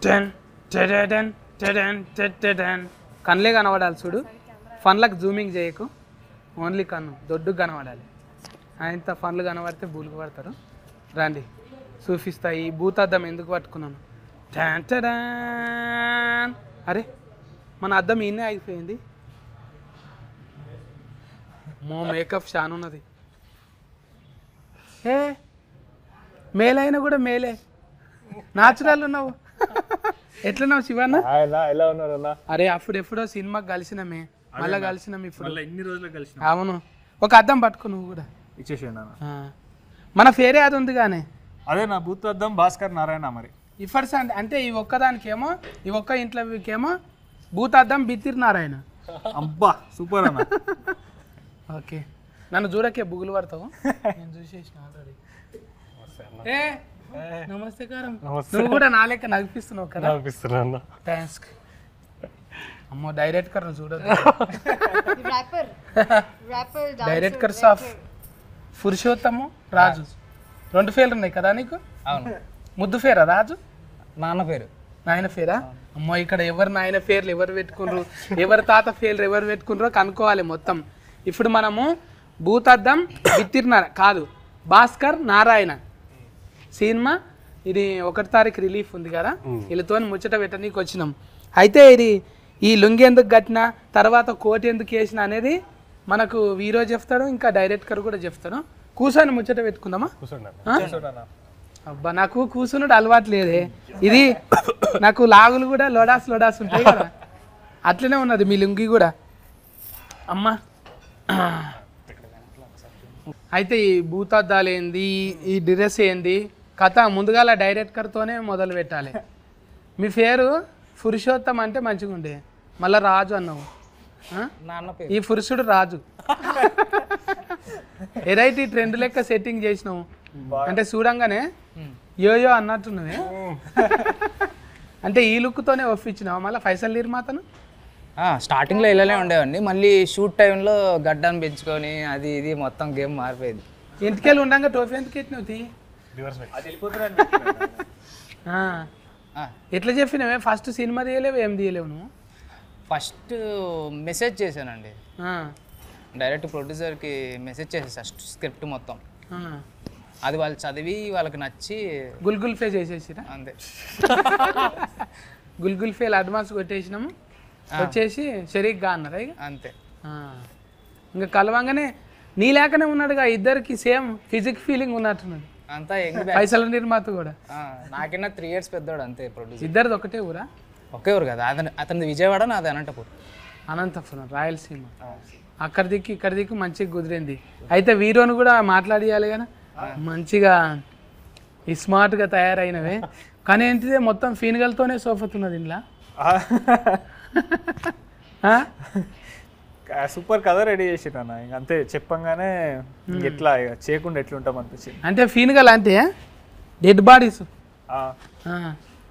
Ten టెడెన్ టెడెన్ టెడెన్ కన్నులే కనబడాలి చూడు. ఫన్లకు zooming చేయకు, ఓన్లీ కన్ను దొడ్డుకు కనబడాలి. ఆయనతో ఫన్లు కనబడితే బూలుకు పడతారు. రండి చూపిస్తా ఈ భూతాద్దం ఎందుకు పట్టుకున్నాను. టెన్ టెడెన్. అరే మన అద్దం ఈయనే అయిపోయింది. మో మేకప్ షాన్ ఉన్నది. ఏ మేలైనా కూడా మేలే, న్యాచురల్ ఉన్నావు. ఎట్లున్నావు శివన్న? ఎలా ఉన్నారన్నా? అరే అప్పుడు ఎప్పుడో సినిమాకి కలిసినామే, మళ్ళీ కలిసినాం ఇప్పుడు. ఇన్ని రోజులు కలిసి. అవును, ఒక అద్దం పట్టుకో నువ్వు కూడా. ఇచ్చేసాను. మన పేరే అది ఉంది కానీ అదే నా బూత్ అద్దం భాస్కర్ నారాయణ. మరి ఇఫర్స్ అంటే ఈ ఒక్కదానికేమో, ఈ ఒక్క ఇంట్లోకేమో భూతాద్దం బిత్తిరి నారాయణ. అబ్బా సూపర్ అన్న. ఓకే, నన్ను చూడకే బుగులు పడతావు, నేను చూసేసిన ఆల్రెడీ. ఏ నమస్తే కారం, నువ్వు కూడా నా లెక్క నగిపిస్తున్నావు కదా. నవ్విస్తున్నా. థ్యాంక్స్. అమ్మో డైరెక్టర్ చూడదు. డైరెక్టర్స్ ఆఫ్ పురుషోత్తము రాజు, 2 పేర్లు ఉన్నాయి కదా నీకు? అవును. ముద్దు పేరా రాజు? నాన్న పేరు. నాయన పేరా? అమ్మో ఇక్కడ ఎవరు నాయన పేర్లు ఎవరు పెట్టుకున్నారు, ఎవరి తాత పేర్లు ఎవరు పెట్టుకున్నారో కనుక్కోవాలి మొత్తం. ఇప్పుడు మనము భూతద్దం బిత్తిరినార కాదు, భాస్కర్ నారాయణ సినిమా. ఇది 1వ తారీఖు రిలీఫ్ ఉంది కదా, వీళ్ళతో ముచ్చట పెట్టనీకి వచ్చినాం. అయితే ఇది ఈ లుంగి ఎందుకు కట్టినా, తర్వాత కోట్ ఎందుకు వేసిన అనేది మనకు వీరో చెప్తాడు, ఇంకా డైరెక్టర్ కూడా చెప్తాడు. కూర్చొని ముచ్చట పెట్టుకుందామా? అబ్బా నాకు కూర్చున్నాడు అలవాటు లేదే. ఇది నాకు లాగులు కూడా లోడాస్ ఉంటాయి కదా, అట్లనే ఉన్నది మీ లుంగి కూడా. అమ్మా అయితే ఈ భూతద్దాలు ఏంది, ఈ డ్రెస్ ఏంది కథ ముందుగాల డైరెక్టర్తోనే మొదలు పెట్టాలి. మీ పేరు పురుషోత్తం అంటే మంచిగా ఉండే, మళ్ళీ రాజు అన్నావు. నాన్న పేరు. ఈ పురుషుడు రాజు. ఎరైటీ ట్రెండ్ లెక్క సెట్టింగ్ చేసినావు అంటే చూడంగానే యోయో అన్నట్టున్నదే. అంటే ఈ లుక్తోనే ఒప్పించినావు మళ్ళీ ఫైసల్ నిర్మాతను? స్టార్టింగ్లో ఇలానే ఉండేవాడిని, మళ్ళీ షూట్ టైంలో గడ్డాన్ని పెంచుకొని అది ఇది మొత్తం గేమ్ మారిపోయింది. ఇంటికెళ్ళి ఉండగా టోపీ ఎందుకు ఎత్తినవు? ఎట్లా చెప్పినవే? ఫస్ట్ సినిమా తీయలేవు, ఏం తీయలేవు నువ్వు? ఫస్ట్ మెసేజ్ చేశానండి, డైరెక్ట్ ప్రొడ్యూసర్కి మెసేజ్ చేసేసా స్క్రిప్ట్ మొత్తం. అది వాళ్ళు చదివి వాళ్ళకి నచ్చి గుల్గుల్ ఫే చేసేసిరా అంతే. గుల్గుల్ ఫేలు అడ్వాన్స్ కొట్టేసినాము, వచ్చేసి షరీక్గా అన్నారా ఇక అంతే. ఇంకా కలవంగానే నీ లేకనే ఉన్నాడుగా, ఇద్దరికి సేమ్ ఫిజిక్ ఫీలింగ్ ఉన్నట్టున్నది. అంతా పైసల నిర్మాత కూడా నాకన్నా 3 years పెద్దోడు అంతే ప్రొడ్యూసర్. ఇద్దరిది ఒకటే ఊరా? ఒకే ఊరు కదా, అతనిది విజయవాడ, నాది అనంతపురం. అనంతపురం, రాయలసీమ. అక్కడ దిక్కు ఇక్కడ దిక్కు మంచిగా కుదిరింది. అయితే వీరోను కూడా మాట్లాడియాలి కదా, మంచిగా స్మార్ట్గా తయారైనవే. కానీ ఏంటిదే మొత్తం ఫీనుగలతోనే సోఫతున్నది ఇంట్లో. సూపర్ కథ రెడీ చేసిరన్న. ఇంక అంతే చెప్పంగానే ఎట్లా చేయకుండా ఎట్లుంటాం అనిపించింది. అంటే ఫీనుగల్ అంటే డెడ్ బాడీస్,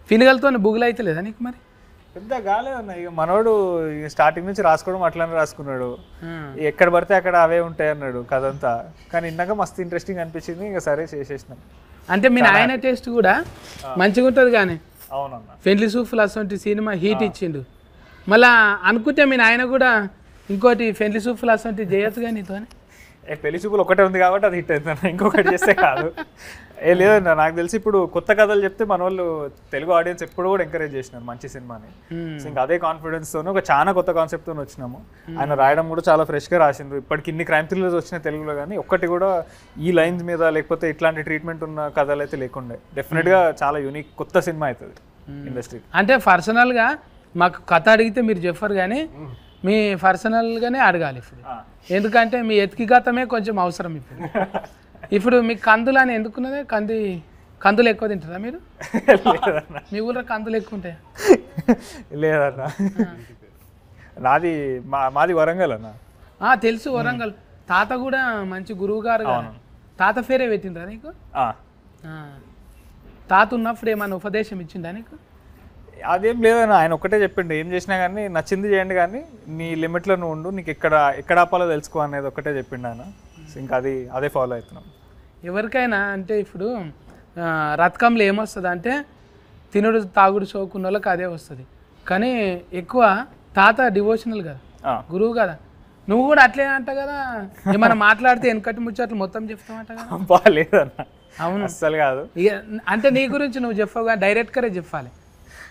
ఫీనుగలతో బుగులు అయితే లేదా నీకు? మరి పెద్ద కాలేదన్న. ఇక మనోడు స్టార్టింగ్ నుంచి రాసుకోవడం అట్లానే రాసుకున్నాడు, ఎక్కడ పడితే అక్కడ అవే ఉంటాయి అన్నాడు కథ అంతా. కానీ ఇందాక మస్తు ఇంట్రెస్టింగ్ అనిపించింది, ఇంకా సరే చేసేసినాం. అంటే మీ నాయన టేస్ట్ కూడా మంచిగా ఉంటుంది కానీ. అవునన్న, పెళ్లి సూఫ్లు అసలు సినిమా హీట్ ఇచ్చిండు. మళ్ళా అనుకుంటే మీ నాయన కూడా ఇంకోటి పెళ్లి సూఫ్లు అసలు చేయొచ్చు కానీ నీతో. పెళ్లి చూపులు ఒకటే ఉంది కాబట్టి అది హిట్ అవుతుంది, ఇంకొకటి చేస్తే కాదు. లేదన్న, నాకు తెలిసి ఇప్పుడు కొత్త కథలు చెప్తే మన వాళ్ళు తెలుగు ఆడియన్స్ ఎప్పుడు కూడా ఎంకరేజ్ చేసినారు మంచి సినిమాని. ఇంకా అదే కాన్ఫిడెన్స్ తోనే ఒక చాలా కొత్త కాన్సెప్ట్ తో వచ్చినాము. ఆయన రాయడం కూడా చాలా ఫ్రెష్ గా రాసిండ్రు. ఇప్పటికి ఇన్ని క్రైమ్ థ్రిల్లర్స్ వచ్చినాయి తెలుగులో, కానీ ఒక్కటి కూడా ఈ లైన్స్ మీద లేకపోతే ఇట్లాంటి ట్రీట్మెంట్ ఉన్న కథలు అయితే లేకుండే. డెఫినెట్ గా చాలా యూనిక్ కొత్త సినిమా అవుతుంది ఇండస్ట్రీ. అంటే పర్సనల్ గా మాకు కథ అడిగితే మీరు చెప్పరు కానీ మీ పర్సనల్గానే అడగాలి ఇప్పుడు. ఎందుకంటే మీ ఎతికిగతమే కొంచెం అవసరం ఇప్పుడు. ఇప్పుడు మీకు కందులు అని ఎందుకున్నదే? కందులు ఎక్కువ తింటారా మీరు? మీ ఊళ్ళో కందులు ఎక్కువ ఉంటాయా? లేదన్నా, మాది వరంగల్ అన్న. తెలుసు వరంగల్. తాత కూడా మంచి గురువు గారు. తాత పేరే పెట్టిండ్రా నీకు? తాత ఉన్నప్పుడు ఏమన్నా ఉపదేశం ఇచ్చిందా నీకు? అదేం లేదన్న, ఆయన ఒక్కటే చెప్పిండు, ఏం చేసినా కానీ నచ్చింది చేయండి కానీ నీ లిమిట్లో నువ్వు ఉండు, నీకు ఎక్కడ ఆపాలో తెలుసుకో అనేది ఒక్కటే చెప్పిండు ఆయన. ఇంకా అదే ఫాలో అవుతున్నాం. ఎవరికైనా అంటే ఇప్పుడు రథకంలో ఏమొస్తుంది అంటే తినుడు తాగుడు షోకున్న వాళ్ళకి అదే వస్తుంది. కానీ ఎక్కువ తాత డివోషనల్ కదా, గురువు కదా, నువ్వు కూడా అట్లే అంట కదా, ఏమైనా మాట్లాడితే వెనకటి ముచ్చట్లు మొత్తం చెప్తామంట కదా. బాగాలేదన్న. అవును అస్సలు కాదు. ఇక అంటే నీ గురించి నువ్వు చెప్పవు కానీ డైరెక్ట్గానే చెప్పాలి.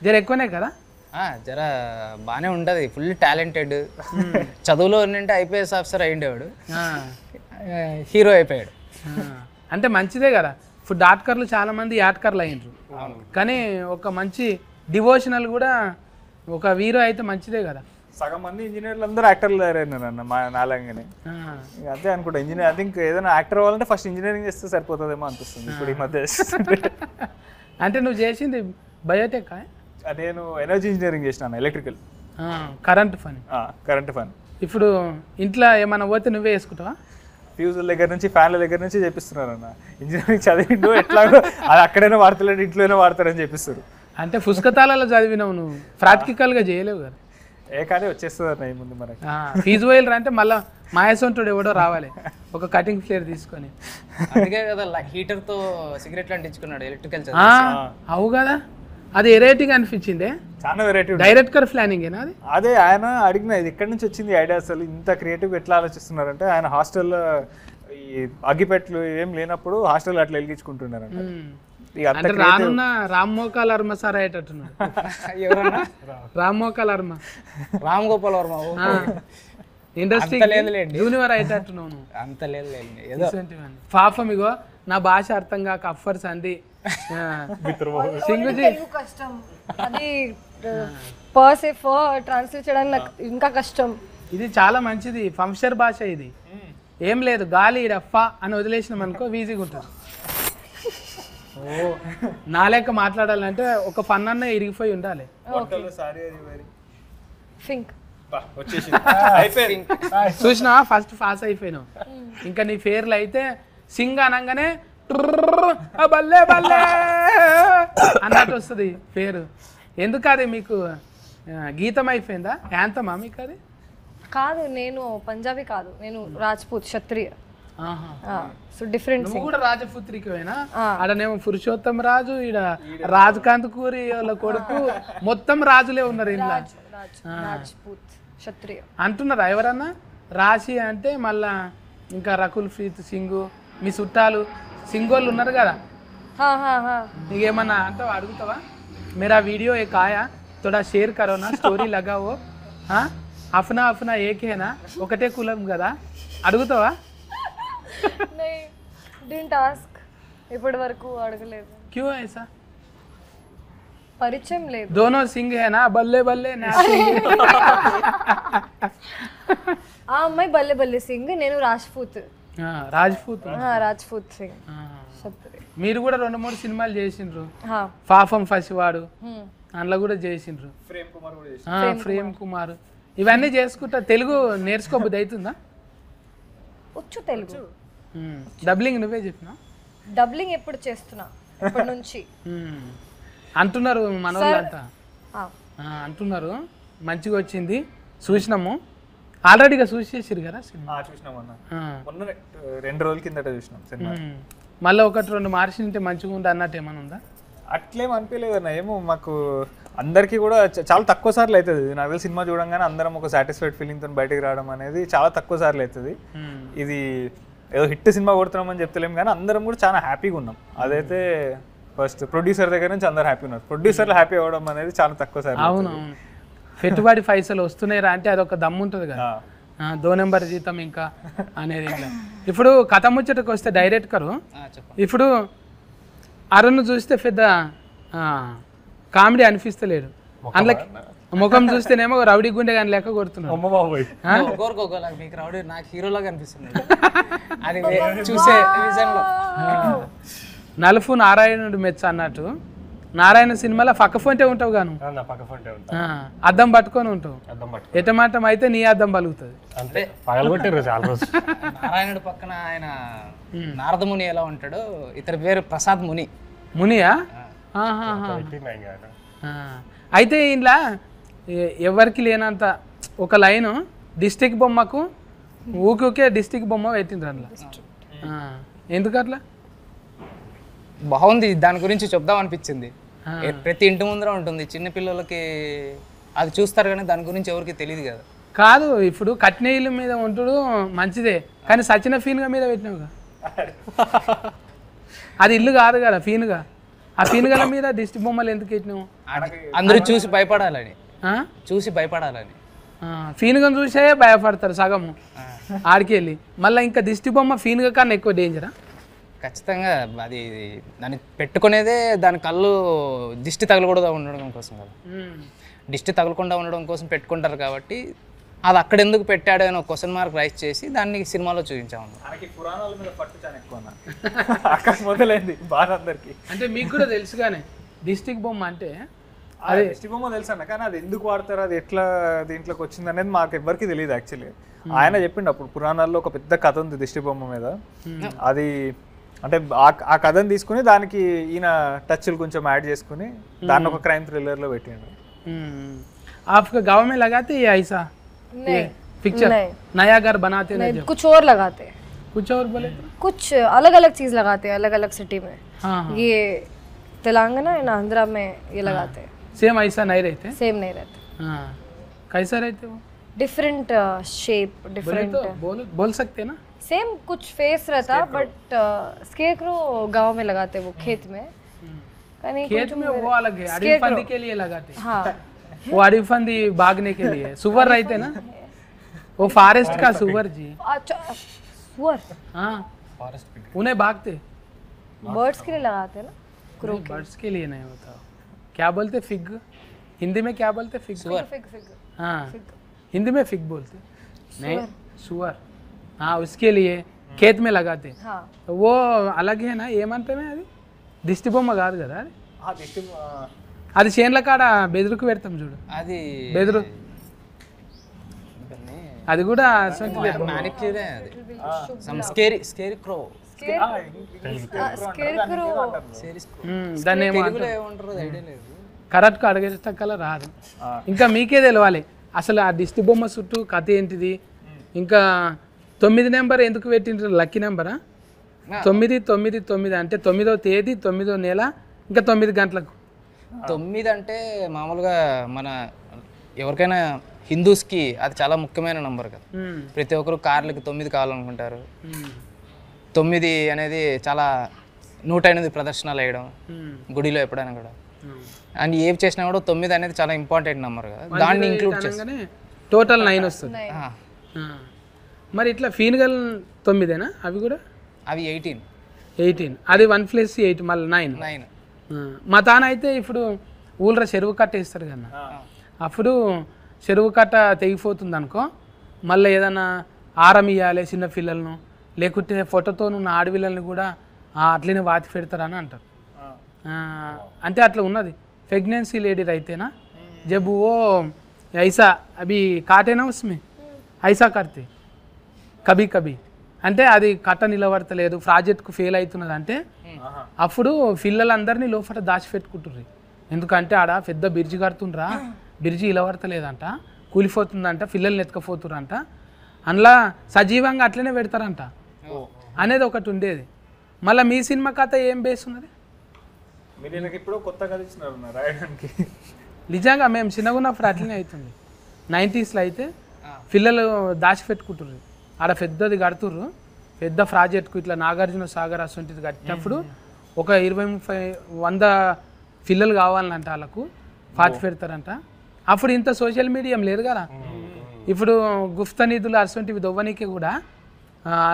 జర ఎక్కువనే కదా. జర బాగానే ఉంటుంది, ఫుల్ టాలెంటెడ్. చదువులో ఏంటంటే ఐపీఎస్ ఆఫీసర్ అయ్యిండేవాడు, హీరో అయిపోయాడు. అంటే మంచిదే కదా. ఇప్పుడు డాక్టర్లు చాలా మంది యాట్కర్లు అయ్యిండ్రు, కానీ ఒక మంచి డివోషనల్ కూడా ఒక హీరో అయితే మంచిదే కదా. సగం మంది ఇంజనీర్లు అందరూ యాక్టర్లు తయారైనారు అన్న మా నాలంగానే. అదే అనుకుంటా ఇంజనీర్. ఐ థింక్ ఏదైనా యాక్టర్ అవ్వాలంటే ఫస్ట్ ఇంజనీరింగ్ చేస్తే సరిపోతుందేమో అనిపిస్తుంది ఇప్పుడు ఈ మధ్య. అంటే నువ్వు చేసింది బయోటెక్? నేను ఎనర్జీ ఇంజనీరింగ్ చేసినాను, ఎలక్ట్రికల్, కరెంట్ పని. కరెంట్ పని. ఇప్పుడు ఇంట్లో ఏమైనా పోతే నువ్వే వేసుకుంటావా? ఫ్యూజుల దగ్గర నుంచి ఫ్యాన్ల దగ్గర నుంచి చేపిస్తున్నారు అన్న. ఇంజనీరింగ్ చదివిండు ఎట్లాగో అది అక్కడైనా వాడతలేడు, ఇంట్లోనే వాడతారని చెప్పిస్తారు. అంటే పుస్తకాలలో చదివినావు నువ్వు, ప్రాక్టికల్గా చేయలేవు కదా. కానీ వచ్చేస్తుంది అన్న ఈ ముందు మనకి. ఫీజు వైలర్ అంటే మళ్ళీ మాయసొంటుడు ఎవడో రావాలి ఒక కటింగ్ ఫ్లేర్ తీసుకొని. అందుకే కదా హీటర్తో సిగరెట్లు అంటించుకున్నాడు ఎలక్ట్రికల్. అవు కదా, అది వెరైటీగా అనిపించింది. చాలా వెరైటీ. డైరెక్టర్ ప్లానింగేనా అది? అదే ఆయన అడిగిన ఇది ఎక్కడి నుంచి వచ్చింది ఐడియా, అసలు ఇంత క్రియేటివ్ ఎట్లా ఆలోచిస్తున్నారంటే ఆయన హాస్టల్లో ఈ అగ్గిపెట్లు ఏం లేనప్పుడు హాస్టల్ అట్లా వెలిగించుకుంటున్నారంట. అంటే రానున్న రామ్మోకాల్ వర్మ సార్ అయ్యేటట్టున్నాడు. ఎవరన్నా? రామ్మోకాల్ వర్మ, రామ్ గోపాల్ వర్మ. ఇండస్ట్రీ జూనియర్ అయ్యేటట్టున్నావు నువ్వు. అంత లేదు. పాపం ఇగో నా భాష అర్థం కాక అఫర్స్ అంది సింగుజీ. కష్టం అది పర్స్ ట్రాన్స్లేట్ చేయడానికి నాకు ఇంకా కష్టం. ఇది చాలా మంచిది ఫంక్షన్ భాష. ఇది ఏం లేదు, గాలి రఫా అని వదిలేసినాం అనుకో ఈజీగా ఉంటుంది. ఓ నా లెక్క మాట్లాడాలంటే ఒక ఫన్ అన్న ఇరిగిపోయి ఉండాలి. చూసినా ఫస్ట్ పాస్ అయిపోయినావు. ఇంకా నీ పేర్లు అయితే సింగ్ అనగానే బల్లే బల్లే అన్నట్టు వస్తుంది పేరు. ఎందుకు అది మీకు గీతం అయిపోయిందా, యాంతమా మీకు అది? కాదు, నేను పంజాబీ కాదు, నేను రాజ్పూత్ క్షత్రియ. So different. నువ్వు కూడా రాజపుత్రికవేనా? ఆడనేమో పురుషోత్తం రాజు, ఈడ రాజకాంత్ కూరి వాళ్ళ కొడుకు, మొత్తం రాజులే ఉన్నారు ఇలా. రాజ్పూత్ క్షత్రియ అంటున్నారా ఎవరన్నా? రాశి అంటే మళ్ళా ఇంకా రకుల్ ప్రీత్ సింగ్, మీ చుట్టాలు సింగోళ్ళు ఉన్నారు కదా, నీకేమన్నా అంటే అడుగుతావా? मेरा वीडियो एक आया थोड़ा शेयर करो ना, స్టోరీ लगाओ. అఫ్నా అఫ్నా ఏకే నా, ఒకటే కులం కదా, అడుగుతావా? డిడ్ంట్ ఆస్క్, ఇప్పటి వరకు అడగలేదు. క్యూ ఐసా? పరిచయం లేదు. दोनों सिंह है ना, बल्ले बल्ले ना सिंह. ఆ అమ్మాయి బల్లె బల్లె సింగ్, నేను రాజ్పూత్. రాజ్పూత్. రాజ్పూత్ సింగ్. మీరు కూడా 2-3 సినిమాలు చేసిండ్రు. పాపం ఫసివాడు అందులో కూడా చేసిండ్రు. ప్రేమ్ కుమార్ ఇవన్నీ చేసుకుంటా. తెలుగు నేర్చుకోబుద్ధి అవుతుందా? వచ్చు తెలుగు. డబ్లింగ్ నువ్వే చెప్పినా? డబ్లింగ్ ఎప్పుడు చేస్తున్నా, ఇప్పటి నుంచి అంటున్నారు మన వాళ్ళంతా, అంటున్నారు మంచిగా వచ్చింది. చూసినాము ఆల్రెడీగా చూసేసారు కదా సినిమా. చూసినామన్నా, మొన్న 2 రోజుల కిందట చూసినాం సినిమా. మళ్ళీ 1-2 మార్చింటే మంచిగా ఉండే అన్నట్టు ఏమైనా ఉందా? అట్లేం అనిపించలేదు అన్న. ఏమో మాకు అందరికీ కూడా చాలా తక్కువ సార్లు అవుతుంది. నాకు తెలిసి సినిమా చూడంగానే అందరం ఒక సాటిస్ఫైడ్ ఫీలింగ్తో బయటకు రావడం అనేది చాలా తక్కువ సార్లు అవుతుంది. ఇది ఏదో హిట్ సినిమా కొడుతున్నామని చెప్తలేము కానీ అందరం కూడా చాలా హ్యాపీగా ఉన్నాం. అదైతే ఫస్ట్ ప్రొడ్యూసర్ దగ్గర నుంచి అందరు హ్యాపీ ఉన్నారు. ప్రొడ్యూసర్లు హ్యాపీ అవ్వడం అనేది చాలా తక్కువ సార్లు. అవునవును, పెట్టుబడి పైసలు వస్తున్నాయిరా అంటే అదొక దమ్ము ఉంటుంది కదా, 2 నెంబర్ జీతం ఇంకా అనేది. ఇప్పుడు కథ ముచ్చటకు వస్తే డైరెక్టర్ ఇప్పుడు అరుణ్ చూస్తే పెద్ద కామెడీ అనిపిస్తలేడు. అందులో ముఖం చూస్తేనేమో రౌడీ గుండె కానీ లెక్క కొడుతున్నాడు. మీకు రౌడీ నాకు హీరోలాగా అనిపిస్తుంది అది చూసే విజన్లో. నలుపు నారాయణుడు మెచ్చ అన్నట్టు, నారాయణ సినిమాలో పక్క ఫోంటే ఉంటావు గాను, అద్దం పట్టుకొని ఉంటావు. ఎటమాటం అయితే నీ అద్దం పలుకుతుంది. నారాయణుడు పక్కన ఆయన నారదముని ఎలా ఉంటాడో, ఇతని పేరు ప్రసాద్ ముని. మునియా? అయితే ఇంట్లో ఎవరికి లేనంత ఒక లైన్ డిస్టిక్ బొమ్మకు ఊకే డిస్టిక్ బొమ్మ పెట్టిండ్రు అందులో. ఎందుకు అట్లా? బాగుంది, దాని గురించి చెప్దాం అనిపించింది. ప్రతి ఇంటి ముందర ఉంటుంది. చిన్న పిల్లలకి అది చూస్తారు కానీ దాని గురించి ఎవరికి తెలియదు కదా. కాదు ఇప్పుడు కట్టిన ఇల్లు మీద ఉంటుడు మంచిదే, కానీ సచిన ఫీన్గా మీద పెట్టినావుగా. అది ఇల్లు కాదు కదా ఫీన్గా. ఆ ఫీన్గల మీద దిష్టి బొమ్మలు ఎందుకు పెట్టినావు? అందరూ చూసి భయపడాలని. ఫీన్గా చూసే భయపడతారు సగము ఆడికి వెళ్ళి. మళ్ళీ ఇంకా దిష్టి బొమ్మ ఫీన్గా కన్నా ఎక్కువ డేంజరా? ఖచ్చితంగా అది దాన్ని పెట్టుకునేదే దాని కళ్ళు దిష్టి తగలకూడదు ఉండడం కోసం కదా. దిష్టి తగలకుండా ఉండడం కోసం పెట్టుకుంటారు కాబట్టి అది అక్కడ ఎందుకు పెట్టాడు అని ఒక క్వశ్చన్ మార్క్ రైజ్ చేసి దాన్ని సినిమాలో చూపించాము. పురాణాల మీద పట్టు చాలా ఎక్కువ అక్కడ మొదలైంది బాగా అందరికి. అంటే మీకు కూడా తెలుసుగానే దిష్టికి బొమ్మ అంటే అదే దిష్టి బొమ్మ తెలుసు అన్న, కానీ అది ఎందుకు వాడతారు, అది ఎట్లా దీంట్లోకి వచ్చింది అనేది మాకు ఎవ్వరికి తెలియదు యాక్చువల్లీ. ఆయన చెప్పిండు అప్పుడు పురాణాల్లో ఒక పెద్ద కథ ఉంది దిష్టి బొమ్మ మీద. అది అంటే ఆ కథను తీసుకుని దానికి ఈయన టచ్లు కొంచెం యాడ్ చేసుకుని దాన్ని ఒక క్రైమ్ థ్రిల్లర్లో పెట్టిండు. आपका गाँव में लगाते ये ऐसा पिक्चर नया घर बनाते नहीं, कुछ और लगाते हैं, कुछ और बोले कुछ अलग अलग चीज लगाते हैं अलग अलग सिटी में. हाँ ये तेलंगाना एंड आंध्रा में ये लगाते हैं. सेम ऐसा नहीं रहते? सेम नहीं रहते. हाँ कैसा रहते वो? Different shape different. बोल सकते ना? सेम कुछ फेस रहता बट स्केरक्रो गांव में लगाते वो खेत में. खेत में वो अलग है, अड़ी फंदी के लिए लगाते. हाँ वो अड़ी फंदी भागने के लिए. सुअर रहते ना, वो फॉरेस्ट का सुअर जी. सुअर हाँ उन्हें भागते. बर्ड्स के लिए लगाते हैं ना. बर्ड्स के लिए नहीं होता. क्या बोलते फिग? हिंदी में क्या बोलते? फिग. Fig fig. हाँ हिंदी में फिग बोलते. नहीं सुअर. हाँ उसके लिए खेत में लगाते. हाँ वो अलग है ना. ఏమంటే అది దిష్టి బొమ్మ కాదు కదా అది. అది చేన్ల కాడ బెదురుకు పెడతాం చూడు, అది బెదురు. అది కూడా మ్యానిక్యూరే. అది సమ్ స్కేరీ క్రో. स्केरक्रो దాన్ని తెలుగులో ఏమంటారో ఐడియా లేదు. కరెక్ట్గా అడిగేటక్కల రాదు. ఇంకా మీకే తెలవాలి అసలు ఆ దిష్టి బొమ్మ చుట్టూ కథ ఏంటిది. ఇంకా 9 నెంబర్ ఎందుకు పెట్టిండ్రు? లక్కీ నెంబరా? 999 అంటే 9వ తేదీ 9వ నెల ఇంకా 9 గంటలకు. 9 అంటే మామూలుగా మన ఎవరికైనా హిందూస్కి అది చాలా ముఖ్యమైన నంబర్ కదా. ప్రతి ఒక్కరు కార్లకి 9 కావాలనుకుంటారు. 9 అనేది చాలా 108 ప్రదర్శనలు వేయడం గుడిలో ఎప్పుడైనా కూడా. అండ్ ఏం చేసినా కూడా 9 అనేది చాలా ఇంపార్టెంట్ నెంబర్ కదా, దాన్ని ఇంక్లూడ్ చేస్తాను. టోటల్ 9 వస్తుంది. మరి ఇట్లా ఫీన్గల్ 9ఏనా? అవి కూడా అవి 18. అది 1+8 మళ్ళీ 9. మా తాన అయితే ఇప్పుడు ఊళ్ళో చెరువు కట్ట వేస్తారు కదా, అప్పుడు చెరువు కట్ట తెగిపోతుంది అనుకో, మళ్ళీ ఏదైనా ఆరం ఇవ్వాలి చిన్న పిల్లలను, లేకుంటే ఫోటోతో ఉన్న ఆడపిల్లల్ని కూడా అట్లనే వాతి పెడతారని అంటారు. అంటే అట్లా ఉన్నది. प्रेगनेंसी लेडी रहते ना जब वो ऐसा अभी काटे ना उसमें ऐसा करते कभी कभी అంటే అది కట్ట నిలబడతలేదు, ప్రాజెక్ట్కు ఫెయిల్ అవుతున్నది అంటే అప్పుడు పిల్లలందరినీ లోపల దాచిపెట్టుకుంటుర్రు. ఎందుకంటే ఆడ పెద్ద బ్రిడ్జి కడుతుండ్రా, బ్రిడ్జి నిలబడతలేదంట, కూలిపోతుందంట, పిల్లల్ని ఎత్తుకపోతుర్రంట, అందులో సజీవంగా అట్లనే పెడతారంట అనేది ఒకటి ఉండేది. మళ్ళీ మీ సినిమా కథ ఏం బేస్ ఉన్నది? నిజంగా మేము చిన్నగా ఉన్నప్పుడు అట్లనే అవుతుంది. 90sలో అయితే పిల్లలు దాచిపెట్టుకుంటుర్రు, ఆడ పెద్దది కడుతుర్రు, పెద్ద ప్రాజెక్ట్కు ఇట్లా నాగార్జున సాగర్ అసొంటిది కట్టినప్పుడు ఒక 20-30-100 పిల్లలు కావాలంట, వాళ్ళకు పాతి పెడతారంట. అప్పుడు ఇంత సోషల్ మీడియా లేదు కదా, ఇప్పుడు గుప్త నిధులు అసొంటివి దొవ్వనీకి కూడా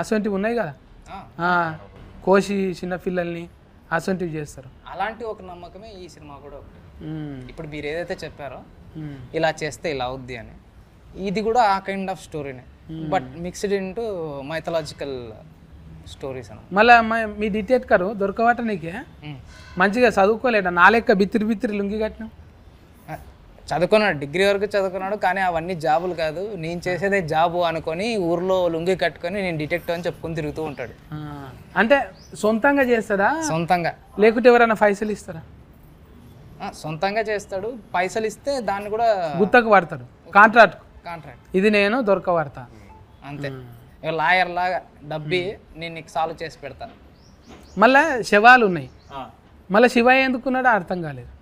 అసొంటివి ఉన్నాయి కదా, కోసి చిన్నపిల్లల్ని అసొంటివి చేస్తారు. అలాంటి ఒక నమ్మకమే ఈ సినిమా కూడా ఒకటి. ఇప్పుడు మీరు ఏదైతే చెప్పారో ఇలా చేస్తే ఇలా అవుద్ది అని, ఇది కూడా ఆ కైండ్ ఆఫ్ స్టోరీనే, but mixed into mythological stories అన్న. మళ్ళీ మీ డిటెక్టర్ దొరకవట నీకే మంచిగా చదువుకోలేట, నా లెక్క బిత్తిరి లుంగి కట్టినావు. చదువుకున్నాడు, డిగ్రీ వరకు చదువుకున్నాడు, కానీ అవన్నీ జాబులు కాదు, నేను చేసేదే జాబు అనుకొని ఊర్లో లుంగి కట్టుకొని నేను డిటెక్టివ్ అని చెప్పుకొని తిరుగుతూ ఉంటాడు. అంటే సొంతంగా చేస్తాడా? సొంతంగా, లేకుంటే ఎవరైనా పైసలు ఇస్తారా? సొంతంగా చేస్తాడు, పైసలు ఇస్తే దాన్ని కూడా గుత్తకు పడతాడు, కాంట్రాక్ట్. ఇది నేను దొరకబడతా అంతే, లాయర్ లాగా డబ్బి నేను నీకు సాల్వ్ చేసి పెడతా. మళ్ళీ శవాలు ఉన్నాయి, మళ్ళీ శివ ఎందుకున్నాడో అర్థం కాలేదు.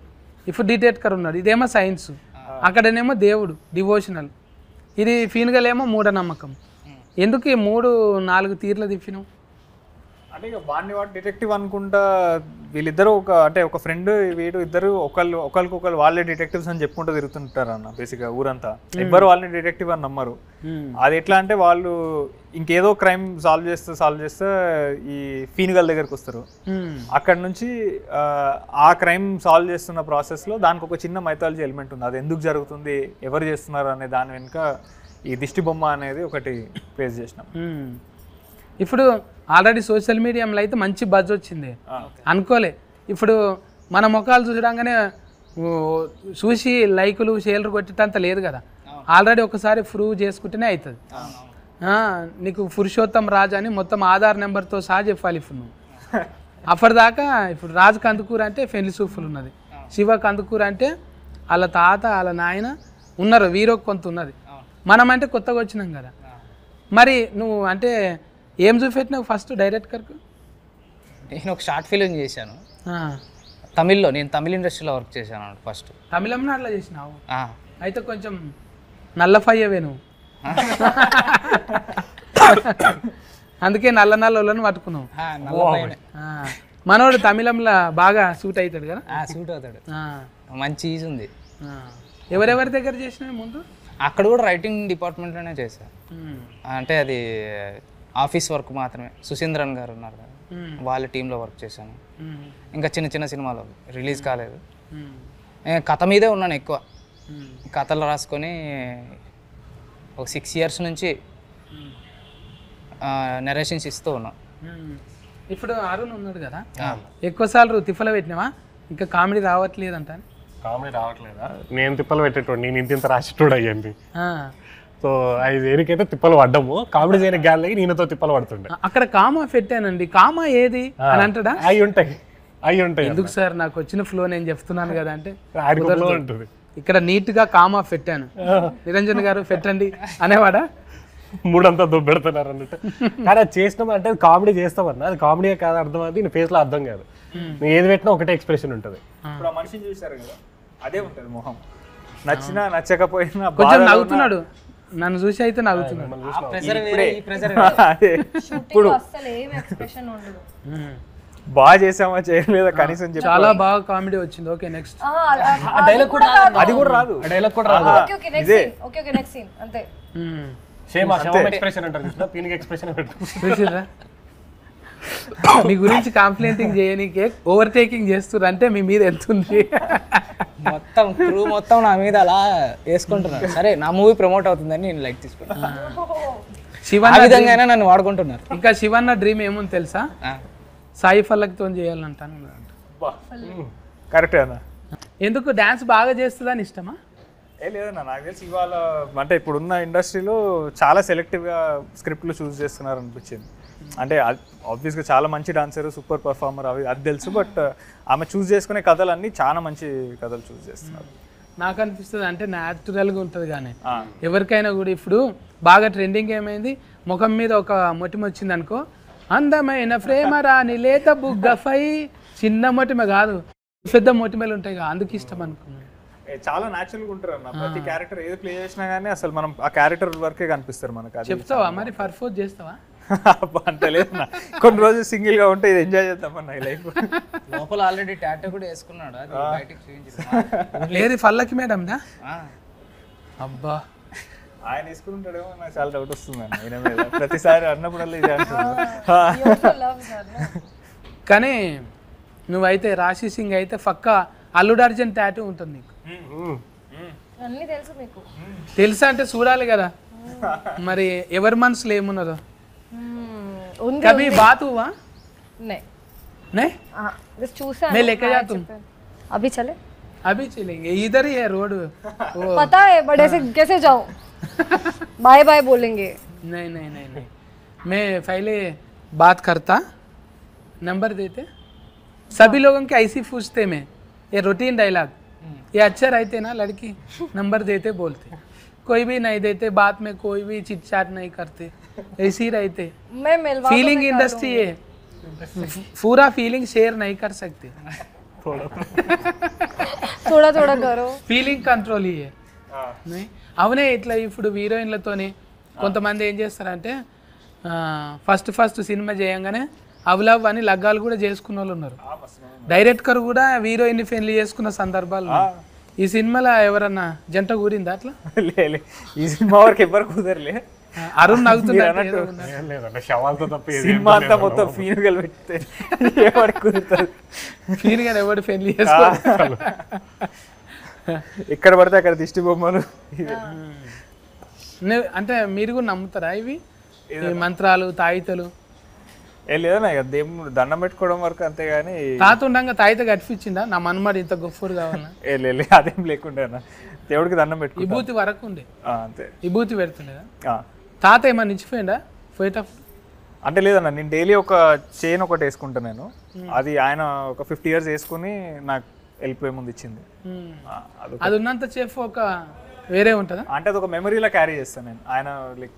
ఇప్పుడు డిటెక్టర్ ఉన్నాడు, ఇదేమో సైన్స్, అక్కడనేమో దేవుడు డివోషనల్, ఇది ఫీన్గల్ ఏమో మూఢనమ్మకం. ఎందుకు ఈ 3-4 తీర్ల తిప్పినావు? అంటే ఇక వాడిని వాడు డిటెక్టివ్ అనుకుంటా వీళ్ళిద్దరు ఒక ఫ్రెండ్ వీడు ఇద్దరు ఒకరికొకరు వాళ్ళే డిటెక్టివ్స్ అని చెప్పుకుంటూ తిరుగుతుంటారు అన్న బేసిక్గా ఊరంతా. ఎవ్వరు వాళ్ళని డిటెక్టివ్ అని నమ్మరు. అది ఎట్లా అంటే వాళ్ళు ఇంకేదో క్రైమ్ సాల్వ్ చేస్తే ఈ ఫీనిగల్ దగ్గరికి వస్తారు. అక్కడ నుంచి ఆ క్రైమ్ సాల్వ్ చేస్తున్న ప్రాసెస్లో దానికి ఒక చిన్న మైథాలజీ ఎలిమెంట్ ఉంది. అది ఎందుకు జరుగుతుంది, ఎవరు చేస్తున్నారు అనే దాని వెనుక ఈ దిష్టి బొమ్మ అనేది ఒకటి ఫేస్ చేసినాం. ఇప్పుడు ఆల్రెడీ సోషల్ మీడియాలో అయితే మంచి బజ్ వచ్చింది అనుకోలే. ఇప్పుడు మన ముఖాలు చూసడంగానే చూసి లైకులు షేర్లు కొట్టేటంత లేదు కదా, ఆల్రెడీ ఒకసారి ప్రూవ్ చేసుకుంటేనే అవుతుంది. నీకు పురుషోత్తం రాజు అని మొత్తం ఆధార్ నెంబర్తో సహా చెప్పాలి. ఇప్పుడు నువ్వు అప్పటిదాకా ఇప్పుడు రాజు కందుకూరు అంటే ఫెన్లి సూఫులు ఉన్నది, శివ కందుకూరు అంటే వాళ్ళ తాత వాళ్ళ నాయన ఉన్నారు, వీరో కొంత ఉన్నది. మనం అంటే కొత్తగా వచ్చినాం కదా. మరి నువ్వు అంటే ఏం చూపెట్టినావు ఫస్ట్ డైరెక్టర్కు? నేను ఒక షార్ట్ ఫిలిం చేశాను తమిళ్లో. నేను తమిళ ఇండస్ట్రీలో వర్క్ చేశాను ఫస్ట్. తమిళంలో అట్లా చేసినావు? అయితే కొంచెం నల్లఫయ్యవే నువ్వు, అందుకే నల్ల వాళ్ళని పట్టుకున్నావు. మనోడు తమిళంలో బాగా సూట్ అవుతాడు కదా? సూట్ అవుతాడు, మంచి ఈజ్ ఉంది. ఎవరెవరి దగ్గర చేసినావు ముందు? అక్కడ కూడా రైటింగ్ డిపార్ట్మెంట్లోనే చేశాను. అంటే అది ఆఫీస్ వర్క్ మాత్రమే. సుశీంద్రన్ గారు ఉన్నారు కదా, వాళ్ళ టీంలో వర్క్ చేశాను. ఇంకా చిన్న చిన్న సినిమాలు రిలీజ్ కాలేదు. కథ మీదే ఉన్నాను ఎక్కువ. కథలు రాసుకొని ఒక 6 years నుంచి నెరేషన్స్ ఇస్తూ ఉన్నా. ఇప్పుడు అరుణ్ ఉన్నాడు కదా, ఎక్కువసార్లు తిప్పలు పెట్టినావా? ఇంకా కామెడీ రావట్లేదంట. కామెడీ రావట్లేదా? నేను తిప్పలు పెట్టేటోడు, నేను ఇంత రాసేటోడు అయ్యింది. సో 5 ఏరికైతే తిప్పలు పడ్డాము, కామెడీ చేయని గ్యాలకి నేనతో తిప్పలు పడుతుండే. అక్కడ కామా పెట్టానండి, కామా ఏది అని అంటాడా? అవి ఉంటాయి. ఎందుకు సార్, నాకు వచ్చిన ఫ్లో నేను చెప్తున్నాను కదా అంటే ఉంటుంది. ఇక్కడ నీట్ గా కామా పెట్టాను, నిరంజన్ గారు పెట్టండి అనేవాడా? 3 అంతా దొబ్బెడుతున్నారు అన్నట్టు. కానీ అది చేసినాం అంటే అది కామెడీ చేస్తామన్నా, అది కామెడీ కాదు అర్థం, అది నీ ఫేస్ లో అర్థం కాదు. నువ్వు ఏది పెట్టినా ఒకటే ఎక్స్ప్రెషన్ ఉంటుంది. ఇప్పుడు ఆ మనిషిని చూసారు కదా, అదే ఉంటుంది మొహం. నచ్చినా నచ్చకపోయినా కొంచెం నవ్వుతున్నాడు, నన్ను చూసి అయితే నవ్వుతున్నాడు. ఇప్పుడు బాగా చేసామా చేయలేదా కనీసం చెప్పి చాలా బాగా కామెడీ వచ్చింది. Okay next. అది కూడా రాదు, డైలాగ్ కూడా రాదు. అంతే సేమ్ ఆ శవం ఎక్స్ప్రెషన్ అంటారు చూసినా, పీనిక్ ఎక్స్ప్రెషన్ చూసిరా? మీ గురించి కంప్లైంటింగ్ చేయనీకే ఓవర్టేకింగ్ చేస్తున్నారు అంటే మీ మీద ఎంత ఉంది? మొత్తం క్రూ మొత్తం నా మీద అలా వేసుకుంటున్నారు. సరే నా మూవీ ప్రమోట్ అవుతుందని నేను లైక్ తీసుకున్నాను. శివన్న విధంగా నన్ను వాడుకుంటున్నారు. ఇంకా శివన్న డ్రీమ్ ఏముంది తెలుసా? సాయి ఫల్లక్తో చేయాలంటాను. కరెక్టే అన్న. ఎందుకు డాన్స్ బాగా చేస్తుందని ఇష్టమా? లేదన్నా, నాకు తెలిసి ఇవాళ అంటే ఇప్పుడున్న ఇండస్ట్రీలో చాలా సెలెక్టివ్గా స్క్రిప్ట్లు చూస్ చేస్తున్నారు అనిపించింది. అంటే ఆబ్వియస్గా చాలా మంచి డాన్సర్, సూపర్ పర్ఫార్మర్ అది తెలుసు, బట్ ఆమె చూస్ చేసుకునే కథలన్నీ చాలా మంచి కథలు చూస్ చేస్తున్నారు. నాకు అనిపిస్తుంది అంటే న్యాచురల్గా ఉంటుంది. కానీ ఎవరికైనా కూడా ఇప్పుడు బాగా ట్రెండింగ్ ఏమైంది, ముఖం మీద ఒక మొటిమ వచ్చింది అనుకో, అందమైన ప్రేమ రాని లేత బుగ్గఫై, చిన్న మొటిమ కాదు పెద్ద మొటిమలు ఉంటాయి కదా, అందుకు ఇష్టం అనుకున్నాను. చాలా న్యాచురల్గా ఉంటారు అన్న. ప్రతి క్యారెక్టర్ ఏది ప్లే చేసినా కానీ అసలు మనం ఆ క్యారెక్టర్ వరకే కనిపిస్తారు మనకు. చెప్తావా మరి, పర్ఫోజ్ చేస్తావా? అంత లేదు, కొన్ని రోజులు సింగిల్ గా ఉంటే ఇది ఎంజాయ్ చేద్దామన్న ఈ లైఫ్. లోపల ఆల్రెడీ టాటూ కూడా వేసుకున్నాడు, అది బయటికి చూపించారు. లేదు పల్లకి మేడం దా? అబ్బా ఆయన వేసుకుంటాడేమో, నాకు చాలా డౌట్ వస్తుంది అన్న ఆయన మీద. ప్రతిసారి అన్నప్పుడల్లా ఇది అంటున్నాను. కానీ నువ్వైతే రాశి సింగ్ అయితే పక్కా అల్లుడు అర్జున్ టాటూ ఉంటుంది నీకు. తెలుసా అంటే చూడాలి కదా మరి ఎవరి మనసులో ఏమున్నదో. कभी बात हुआ? नहीं बस चूसा मैं लेके जा तुम अभी चले? अभी चलेंगे, इधर ही है रोड। पता है बट ऐसे कैसे जाओ? बाय बाय बोलेंगे? नहीं नहीं नहीं नहीं, मैं पहले बात करता, नंबर देते, सभी लोगों के ऐसी पूछते मैं, ये रूटीन डायलॉग, ये अच्छा रहते ना लड़की, नंबर देते बोलते, कोई भी नहीं देते, बात में कोई भी चिट चाट नहीं करते, ऐसे ही रहते. मैं मिलवा फीलिंग इंडस्ट्री है, पूरा फीलिंग शेयर नहीं कर सकते. थोड़ा थोड़ा करो ఫీలింగ్ కంట్రోల్ ఇయ్యే అవునే ఇట్లా ఇప్పుడు హీరోయిన్లతోని కొంతమంది ఏం చేస్తారంటే ఫస్ట్ సినిమా చేయంగానే అవలవ్ అని లగ్గాలు కూడా చేసుకున్న వాళ్ళు ఉన్నారు. డైరెక్టర్ కూడా హీరోయిన్ పెళ్లి చేసుకున్న సందర్భాలు ఉన్నాయి. ఈ సినిమాలో ఎవరన్నా జంట కూరిందా అట్లా? లే ఈ సినిమా వరకు ఎవరు కుదరలే. అరుణ్ నవ్వుతున్నాడు. లేదంటే శవాలతో తప్ప సినిమా అంతా మొత్తం ఫీనుగలు పెడితే ఎవరికి కుదురుతుంది? ఫీన్ గారు ఎవరు పెళ్లి చేసుకోవాలి. ఎక్కడ పడితే అక్కడ దిష్టి బొమ్మలు. అంటే మీరు కూడా నమ్ముతారా ఇవి ఈ మంత్రాలు తాయితలు? లేదన్నా ఇక దేవుడు దండం పెట్టుకోవడం వరకు అంతేగాని తాత ఉండగా తాయిత కట్టించిందా నా మనమాడు ఇంత గొప్పడు కావాలన్నా? అదేం లేకుండా దేవుడికి దండం పెట్టుకో. విభూతి వరకు ఉండే అంతే. విభూతి పెడుతుండేదా? తాత ఏమన్నా ఇచ్చిపోయిందా పోయేటప్పుడు? అంటే లేదన్నా నేను డైలీ ఒక చైన్ ఒకటి వేసుకుంటా నేను. అది ఆయన ఒక 50 years వేసుకుని నాకు వెళ్ళిపోయే ముందు ఇచ్చింది. అది ఉన్నంత సేపు ఒక వేరే ఉంటుందా? అంటే అది ఒక మెమరీలా క్యారీ చేస్తాను నేను. ఆయన లైక్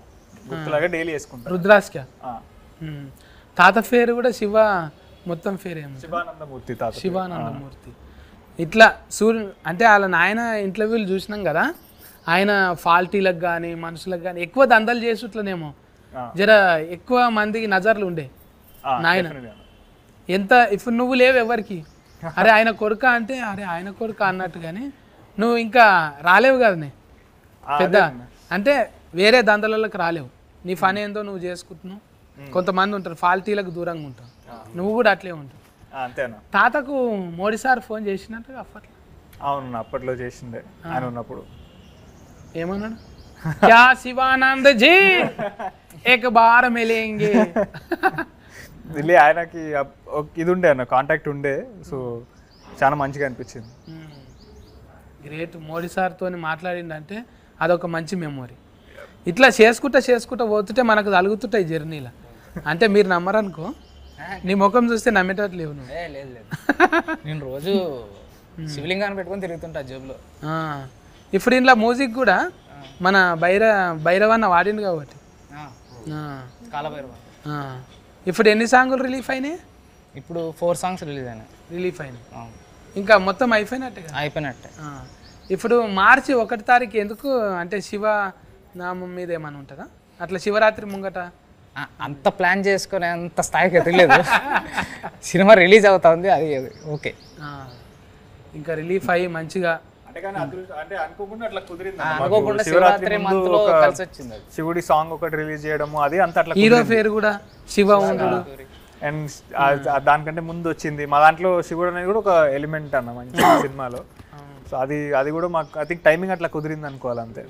గుర్తులాగా డైలీ వేసుకుంటాను. రుద్రాస్క తాత పేరు కూడా శివ, మొత్తం పేరు ఏమో శివానందమూర్తి. తాత శివానందమూర్తి. ఇట్లా అంటే వాళ్ళ నాయన ఇంటర్వ్యూలు చూసినాం కదా, ఆయన ఫాల్టీలకు కానీ మనుషులకు కానీ ఎక్కువ దందలు చేసుట్లనేమో జర ఎక్కువ మందికి నజర్లు ఉండే నాయన. ఎంత ఇప్పుడు నువ్వు లేవు ఎవరికి, అరే ఆయన కొడుక అంటే అరే ఆయన కొడుక అన్నట్టు, కానీ నువ్వు ఇంకా రాలేవు కదనే పెద్ద, అంటే వేరే దందలకి రాలేవు. నీ పని ఏందో నువ్వు చేసుకుంటున్నావు. కొంతమంది ఉంటారు ఫాల్టీలకు దూరంగా ఉంటావు, నువ్వు కూడా అట్లే ఉంటావు. అంతేనా? తాతకు మోడీ సార్ ఫోన్ చేసినట్టు అప్పట్లో? అవును, అప్పట్లో చేసిండే ఆయన ఉన్నప్పుడు. ఏమన్నాడు? క్యా శివానంద్ జీ ఏక బార్ మిలేంగే. ఆయనకి ఇది ఉండే అన్న కాంటాక్ట్ ఉండే, సో చాలా మంచిగా అనిపించింది. గ్రేట్. మోడీ సార్తో మాట్లాడిందంటే అదొక మంచి మెమొరీ. ఇట్లా చేసుకుంటా పోతుంటే మనకు తలుగుతుంటాయి జర్నీలో. అంటే మీరు నమ్మరనుకో, నీ ముఖం చూస్తే నమ్మేటట్లేవు నువ్వు. లేదు నేను రోజు శివలింగాన్ని పెట్టుకొని తిరుగుతుంటా జేబులో. ఇప్పుడు ఇంట్లో మ్యూజిక్ కూడా మన భైరవన్న వాడింది కాబట్టి. కాలభైరవ. ఇప్పుడు ఎన్ని సాంగులు రిలీఫ్ అయినాయి? ఇప్పుడు 4 songs రిలీజ్ అయినాయి. ఇంకా మొత్తం అయిపోయినట్టే కదా? అయిపోయినట్టే. ఇప్పుడు మార్చి 1వ తారీఖు ఎందుకు అంటే శివ నామం మీద ఏమైనా ఉంటుందా అట్లా? శివరాత్రి ముంగట అంత ప్లాన్ చేసుకునే అంత స్థాయికి ఎదగలేదు. సినిమా రిలీజ్ అవుతా ఉంది, అది ఓకే. ఇంకా రిలీఫ్ అయ్యి మంచిగా అనుకోకుండా శివరాత్రి మంత్ లో కలిసి వచ్చింది. శివుడి సాంగ్ ఒకటి రిలీజ్ చేయడము, అది అంత అట్లా. హీరో పేరు కూడా శివ ఉండు. అండ్ దానికంటే ముందు వచ్చింది మా దాంట్లో శివుడు అనేది కూడా ఒక ఎలిమెంట్ అన్న మంచి సినిమాలో. సో అది కూడా మాకు ఐ థింక్ టైమింగ్ అట్లా కుదిరింది అనుకోవాలి అంతే.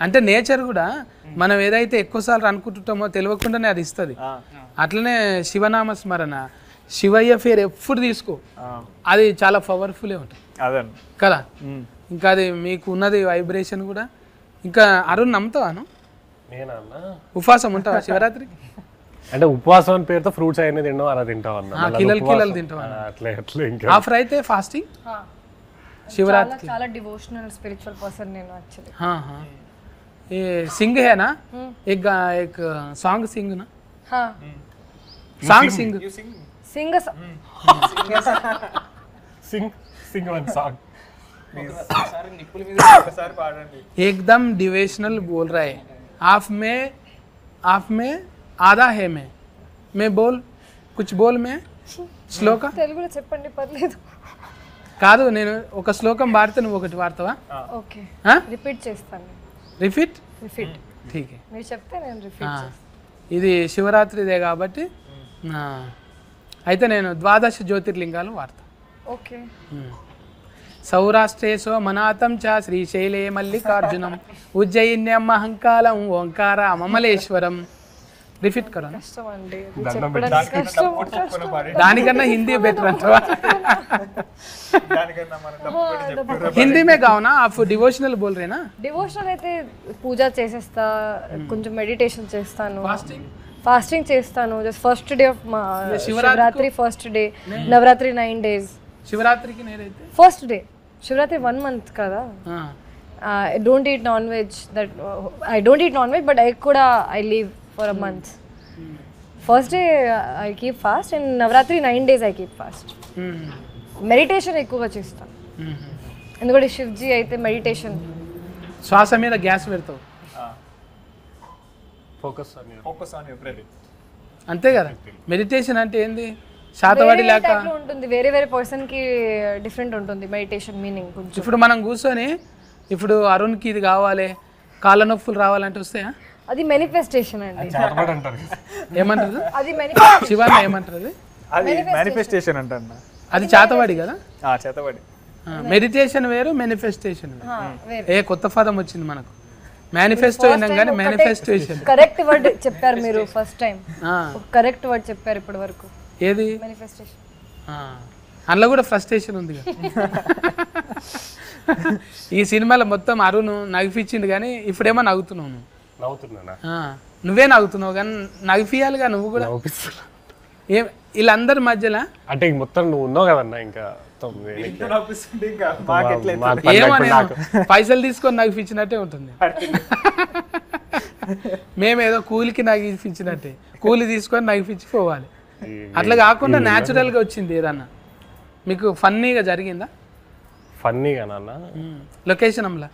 అంటే నేచర్ కూడా మనం ఏదైతే ఎక్కువసార్లు అనుకుంటుంటామో తెలియకుండానే అది ఇస్తుంది. అట్లనే శివనామ స్మరణ, శివయ్య పేరు ఎప్పుడు తీసుకో, అది చాలా పవర్ఫుల్ ఉంటుంది కదా. ఇంకా అది మీకు ఉన్నది వైబ్రేషన్ కూడా. ఇంకా అరుణ్ నమ్ముతావాను? ఉపవాసం ఉంటావా శివరాత్రికి? అంటే ఉపవాసం అని పేరుతో ఫ్రూట్స్ అయినా తింటాం, అలా తింటాం అన్న. కిలలు తింటావా? అట్లా ఇంకా ఆఫర్ అయితే ఫాస్టింగ్ शिवरात्रि చాలా डिवोशनल स्पिरिचुअल पर्सन నేను एक्चुअली. हाँ हाँ ये सिंग है ना, एक सॉन्ग सिंग ना. हाँ सॉन्ग सिंग सिंग सिंग वन सॉन्ग एकदम डिवोशनल बोल रहा है. आप में आधा है मैं बोल कुछ बोल मैं శ్లోక తెలుగులో చెప్పండి పర్లేదు. కాదు, నేను ఒక శ్లోకం వాడితే నువ్వు ఒకటి వాడతావా? ఓకే, రిపీట్ చేస్తాను. రిపీట్ ఠీక్. మీరు చెప్తే నేను రిపీట్ చేస్తాను. ఇది శివరాత్రిదే కాబట్టి అయితే నేను 12 జ్యోతిర్లింగాలు వాడతా. ఓకే. సౌరాష్ట్రేశో మనాతం చ శ్రీశైలే మల్లికార్జునం ఉజ్జయిన్యం మహంకాళం ఓంకార మమలేశ్వరం. రిపీట్ కరో. దానికన్నా హిందీ బెటర్ అంటావా? हिंदी में गाओ ना आप. डिवोशनल बोल रहे ना? డివోషనల్ అయితే పూజ చేసేస్తా, కొంచెం మెడిటేషన్ చేస్తాను, ఫాస్టింగ్ చేస్తాను. Just first day of Shivaratri, first day Navaratri 9 days. శివరాత్రికి నేనైతే ఫస్ట్ డే శివరాత్రి 1 month కదా. I don't eat non-veg. I don't eat non-veg, but I kuda I leave for a month. First day I keep fast, and Navratri 9 days I keep fast. Meditation ఎక్కువగా చేస్తాను, ఎందుకంటే శివ్జీ అయితే meditation. శ్వాస మీద gas పెడతావు focus on your breathing. అంతే కదా. Meditation అంటే ఏంది? శాతవాడి లేక ఉంటుంది, వేరే వేరే పర్సన్ కి డిఫరెంట్ ఉంటుంది మెడిటేషన్ మీనింగ్ కొంచెం. ఇప్పుడు మనం కూర్చొని ఇప్పుడు అరుణ్కి ఇది కావాలి, కాళ్ళ నొప్పులు రావాలంటే వస్తాయా? అది మేనిఫెస్టేషన్ అండి. అంటారు. ఏమంటారు అది శివాన్న ఏమంటారు? అది మేనిఫెస్టేషన్ అంటన్నా. అది చేతవాడి కదా. చేతబడి. మెడిటేషన్ వేరు, మేనిఫెస్టేషన్ వేరు. ఏ కొత్త పదం వచ్చింది మనకు. మేనిఫెస్టో విన్నాం కానీ మేనిఫెస్టేషన్ కరెక్ట్ వర్డ్ చెప్పారు మీరు ఫస్ట్ టైం. కరెక్ట్ వర్డ్ చెప్పారు ఇప్పటి వరకు. ఏది? మేనిఫెస్టేషన్. అందులో కూడా ఫ్రస్ట్రేషన్ ఉంది కదా. ఈ సినిమాలో మొత్తం అరుణ్ నగిపించిండు కానీ ఇప్పుడేమో నవ్వుతున్నావు నువ్వు. నవ్వుతున్నానా? నువ్వే నవ్వుతున్నావు కానీ నగిపియాలిగా నువ్వు కూడా. ఏం వీళ్ళందరి మధ్యలో అంటే మొత్తం నువ్వు ఉన్నావు కదన్నా, ఇంకా ఏమని పైసలు తీసుకొని నగిపించినట్టే ఉంటుంది. మేమేదో కూలికి నగిపించినట్టే, కూలి తీసుకొని నగిపించి పోవాలి. అట్లా కాకుండా న్యాచురల్గా వచ్చింది ఏదన్నా. మీకు ఫన్నీగా జరిగిందా? ఫన్నీగా నాన్న లొకేషన్ అమ్లా?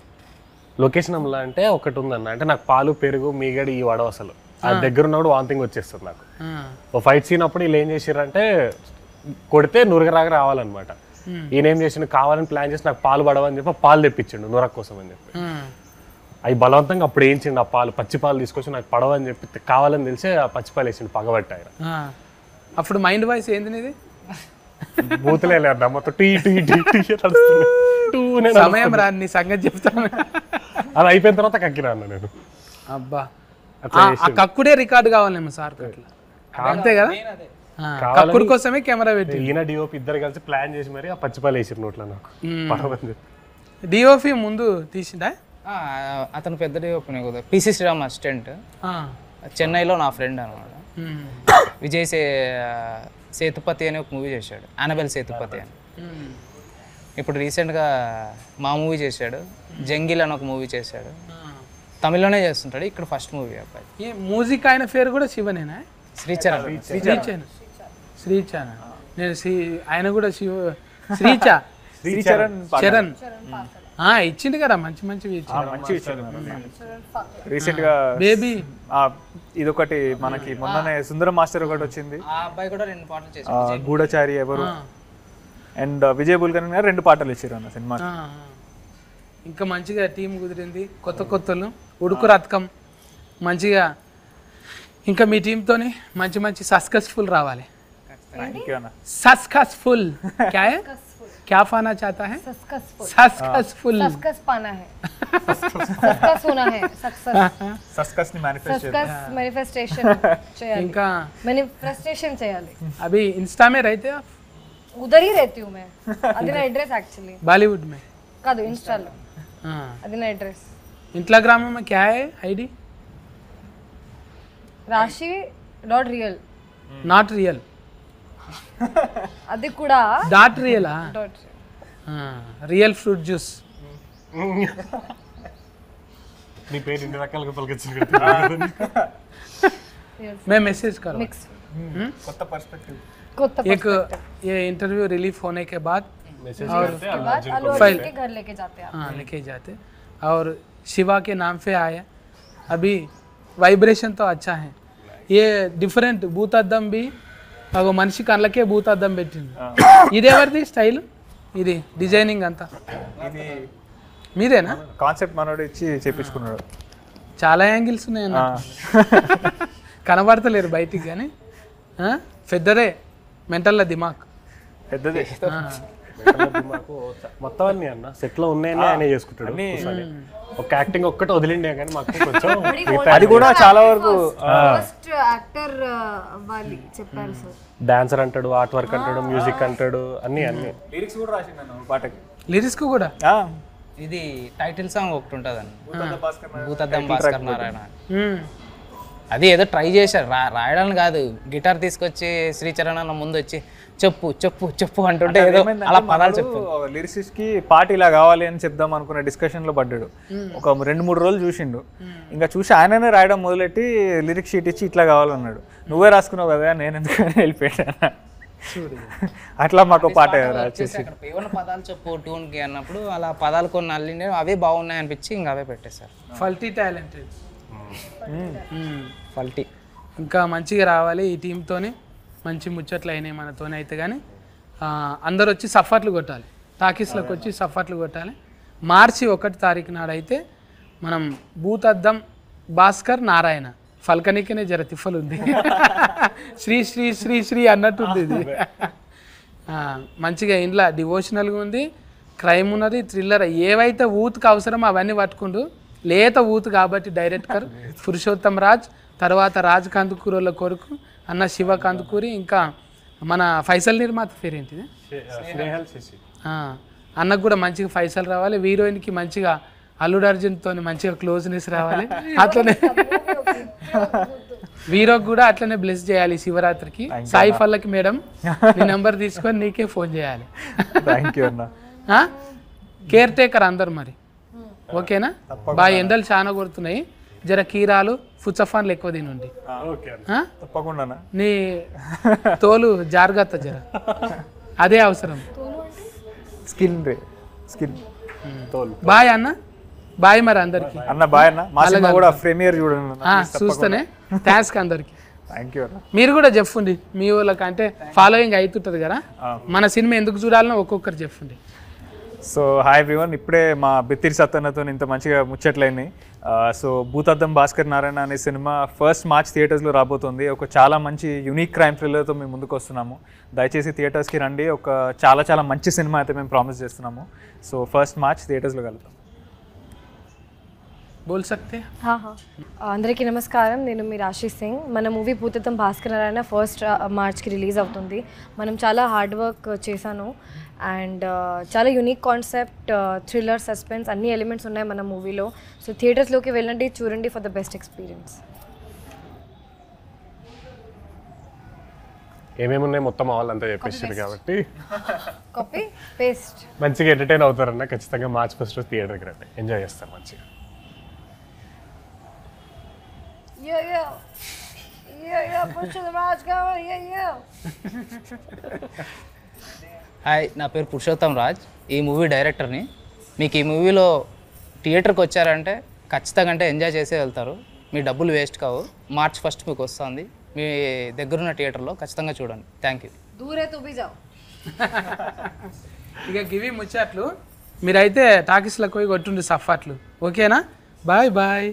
లొకేషన్ అమ్లా అంటే ఒకటి ఉందన్న, అంటే నాకు పాలు పెరుగు మీగడి ఈ వడవ అసలు ఆ దగ్గర ఉన్నప్పుడు వాంతింగ్ వచ్చేస్తుంది నాకు. ఓ ఫైట్ సీన్ అప్పుడు వీళ్ళు ఏం చేసిర్రంటే కొడితే నురగరాగా రావాలన్నమాట. ఈయన ఏం చేసిండు, కావాలని ప్లాన్ చేసి నాకు పాలు పడవని చెప్పి పాలు తెప్పించిండు నురగ కోసం అని చెప్పి. అవి బలవంతంగా అప్పుడు వేయించిండు ఆ పాలు, పచ్చి పాలు తీసుకొచ్చి నాకు పడవని చెప్పి కావాలని తెలిసి ఆ పచ్చి పాలు వేసిండు పగబట్టి ఆయన. అప్పుడు మైండ్ వాయిస్ ఏంది నీది? బూతులే లేదు మొత్తం టీ టీ టీ టీ సమయం రా నీ సంగతి చెప్తాను. అది అయిపోయిన తర్వాత కక్కినా అన్న నేను. అబ్బా ఆ కక్కుడే రికార్డు కావాలేమో సార్ అట్లా. అంతే కదా, కక్కుడు కోసమే కెమెరా పెట్టి ఈయన డిఓపి ఇద్దరు కలిసి ప్లాన్ చేసి మరి ఆ పచ్చిపాలు వేసారు నోట్లో నాకు పడవని చెప్పి. డిఓపి ముందు తీసిందా? అతను పెద్ద డిఓపి కదా, పిసి శ్రీరామ్ అసిస్టెంట్, చెన్నైలో నా ఫ్రెండ్ అనమాట. విజయ్ సేతుపతి అనే ఒక మూవీ చేశాడు, అనబెల్ సేతుపతి అని. ఇప్పుడు రీసెంట్గా మా మూవీ చేశాడు, జంగిల్ అని ఒక మూవీ చేశాడు. తమిళ్లోనే చేస్తుంటాడు, ఇక్కడ ఫస్ట్ మూవీ అబ్బాయి. ఈ మ్యూజిక్ ఆయన పేరు కూడా శివనేనా? శ్రీచరణ్. శ్రీచరణ్ నేను ఆయన కూడా శ్రీచరణ్ ఇచ్చిండు కదా, మంచి మంచివి రీసెంట్ గా. బేబీ ఇదొకటి మనకి మొన్ననే సుందరం మాస్టర్ ఒకటి వచ్చింది, ఆ అబ్బాయి కూడా 2 పాటలు చేశాడు, గూఢచారి ఎవరు అండ్ విజయ్ బుల్కర్ గారు 2 పాటలు ఇచ్చారు అన్న సినిమా. ఇంకా మంచిగా టీం కుదిరింది, కొత్త కొత్తలు ఉడుకు రథకం మంచిగా. ఇంకా మీ టీంతోని మంచి మంచి సక్సెస్ఫుల్ రావాలి. సక్సెస్ఫుల్ क्या पाना चाहता है? सक्सेसफुल पाना है, सक्सेस होना है, सक्सेस ని मैनिफेस्टेशन చేయాలి, ఇంకా मैनिफेस्टेशन చేయాలి. अभी इंस्टा में रहते हो? उधर ही रहती हूँ मैं, అది నా అడ్రస్ యాక్చువల్లీ. बॉलीवुड में కాదు, ఇన్స్టాలో. అది నా అడ్రస్. इंस्टाग्राम में क्या है आईडी? rashi.real. not real. అది కూడా dot real. Real fruit juice. నీ పేరు ఇన్ని రకాలుగా పలికించింది. मैं मैसेज करो मिक्स కొత్త పర్స్పెక్టివ్. एक ये इंटरव्यू रिलीफ होने के बाद और अल्लू अर्जुन के घर लेके जाते हैं. हाँ लेके जाते और शिवा के नाम पे आया. अभी वाइब्रेशन तो अच्छा है. ये डिफरेंट भूतద్దం भी అగో మనిషి కళ్ళకే భూతద్దం పెట్టింది. ఇది ఎవరిది స్టైల్? ఇది డిజైనింగ్ అంతా ఇది మీదేనా? కాన్సెప్ట్ మనోడు ఇచ్చి చేపించుకున్నాడు. చాలా యాంగిల్స్ ఉన్నాయి అన్న, కనబడతలేరు బయటికి కానీ పెద్దదే. మెంటల్ దిమాగ్ పెద్దదే. మొత్తం అన్ని అన్న సెట్ లో ఉన్నాయని ఆయన చేసుకుంటాడు. ఒక యాక్టింగ్ ఒక్కటి వదిలిండే కానీ మాకు కొంచెం అది కూడా చాలా వరకు ఫస్ట్ యాక్టర్ అవ్వాలి చెప్పారు సార్. డాన్సర్ అంటాడు, ఆర్ట్ వర్క్ అంటాడు, మ్యూజిక్ అంటాడు, అన్ని అన్ని లిరిక్స్ కూడా రాసిండు పాటకి. లిరిక్స్ కూడా ఇది టైటిల్ సాంగ్ ఒకటి ఉంటుంది అన్న, భూతద్దం భాస్కర్ నారాయణ. అది ఏదో ట్రై చేశారు రాయడానికి కాదు, గిటార్ తీసుకొచ్చి శ్రీచరణ్ అన్న ముందు వచ్చి చెప్పు చెప్పు చెప్పు అంటుంటే ఏదో అలా పదాలు చెప్పు. లిరిసిస్ట్ కి పాట ఇలా కావాలి అని చెప్దాం అనుకున్న డిస్కషన్ లో పడ్డాడు. ఒక 2-3 రోజులు చూసిండు, ఇంకా చూసి ఆయననే రాయడం మొదలెట్టి లిరిక్ షీట్ ఇచ్చి ఇట్లా కావాలన్నాడు. నువ్వే రాసుకున్నావు కదా, నేను ఎందుకని వెళ్ళిపోయాను. చూడు అట్లా మాకు పాట వచ్చేసి అక్కడ ఏమన్నా పదాలు చెప్పు ట్యూన్కి అన్నప్పుడు అలా పదాలు కొన్ని అల్లిండే అవే బాగున్నాయి అనిపించి ఇంకా అవే పెట్టేశారు. ఫల్టీ టాలెంటెడ్ ఫల్టీ ఇంకా మంచిగా రావాలి ఈ టీంతోని. మంచి ముచ్చట్లు అయినాయి మనతోనే అయితే. కానీ అందరు వచ్చి సఫర్లు కొట్టాలి, టాకీస్లోకి వచ్చి సఫర్లు కొట్టాలి. మార్చి 1 తారీఖు నాడైతే మనం భూతద్దం భాస్కర్ నారాయణ ఫల్కనికనే జర తిఫలు ఉంది. శ్రీ శ్రీ శ్రీ శ్రీ అన్నట్టుంది ఇది. మంచిగా ఇంట్లో డివోషనల్గా ఉంది, క్రైమ్ ఉన్నది, థ్రిల్లర్, ఏవైతే ఊతుకు అవసరమో అవన్నీ పట్టుకుండు. లేత ఊతు కాబట్టి డైరెక్టర్ పురుషోత్తం రాజ్, తర్వాత రాజ్ కందుకూరుల కొడుకు అన్న శివ కందుకూరి, ఇంకా మన ఫైసల్ నిర్మాత పేరు ఏంటిది అన్నకు కూడా మంచిగా ఫైసల్ రావాలి. హీరోయిన్కి మంచిగా అల్లుడు అర్జున్తో మంచిగా క్లోజ్నెస్ రావాలి. అట్లనే వీరోకి కూడా అట్లనే బ్లెస్ చేయాలి శివరాత్రికి. సాయి ఫల్లకి మేడం నీ నెంబర్ తీసుకొని నీకే ఫోన్ చేయాలి. కేర్ టేకర్ అందరు మరి ఓకేనా? బాగా ఎండలు చాలా కొడుతున్నాయి, జర కీరాలు ఫుచ్చఫాన్లు ఎక్కువ తినండి. తప్పకుండా నీ తోలు జాగ్రత్త జర, అదే అవసరం. స్కిన్ తోలు బాయ్ అన్న, బాయ్ మరి అందరికి అన్న, బాయ్ అన్న. మా సినిమా కూడా ప్రీమియర్ చూడండి చూస్తేనే. థ్యాంక్స్ అందరికి. థ్యాంక్ యూ అన్న. మీరు కూడా చెప్పండి మీ వాళ్ళకి, అంటే ఫాలోయింగ్ అవుతుంటుంది కదా, మన సినిమా ఎందుకు చూడాలనో ఒక్కొక్కరు చెప్పండి. సో హాయ్ ఎవ్రీవన్, ఇప్పుడే మా బిత్తిరి సత్తన్నతో ఇంత మంచిగా ముచ్చట్లయినాయి. సో భూతద్దం భాస్కర్ నారాయణ అనే సినిమా 1 మార్చ్ థియేటర్స్లో రాబోతుంది. ఒక చాలా మంచి యూనిక్ క్రైమ్ థ్రిల్లర్తో మేము ముందుకు వస్తున్నాము. దయచేసి థియేటర్స్కి రండి. ఒక చాలా మంచి సినిమా అయితే మేము ప్రామిస్ చేస్తున్నాము. సో 1 మార్చ్ థియేటర్స్లో కలుగుతాం. బోల్ సక్తే? అందరికీ నమస్కారం, నేను మీ రాశి సింగ్. మన మూవీ భూతద్దం భాస్కర్ నారాయణ 1 మార్చ్కి రిలీజ్ అవుతుంది. మనం చాలా హార్డ్ వర్క్ చేశాను అండ్ చాలా యూనిక్ కాన్సెప్ట్, థ్రిల్లర్, సస్పెన్స్ అన్ని ఎలిమెంట్స్ ఉన్నాయి మన మూవీలో. సో థియేటర్స్లోకి వెళ్ళండి, చూడండి ఫర్ ద బెస్ట్ ఎక్స్పీరియన్స్. ఏమేమి ఉన్నాయి మొత్తం వాళ్ళంతా చెప్పేసారు కాబట్టి కాపీ పేస్ట్ మంచిగా ఎంటర్టైన్ అవుతారన్న. ఖచ్చితంగా మార్చ్ 1 థియేటర్కి రండి, ఎంజాయ్ చేస్తారు మంచిగా. హాయ్, నా పేరు పురుషోత్తం రాజ్, ఈ మూవీ డైరెక్టర్ని. మీకు ఈ మూవీలో థియేటర్కి వచ్చారంటే ఖచ్చితంగా అంటే ఎంజాయ్ చేసే వెళ్తారు. మీ డబ్బులు వేస్ట్ కావు. మార్చ్ 1 మీకు వస్తుంది. మీ దగ్గరున్న థియేటర్లో ఖచ్చితంగా చూడండి. Thank you. దూరే తూ బి జాओ. ఇక గివి ముచ్చట్లు మీరైతే టాకీస్లకు పోయి కొట్టుండి సఫాట్లు. ఓకేనా? Bye bye.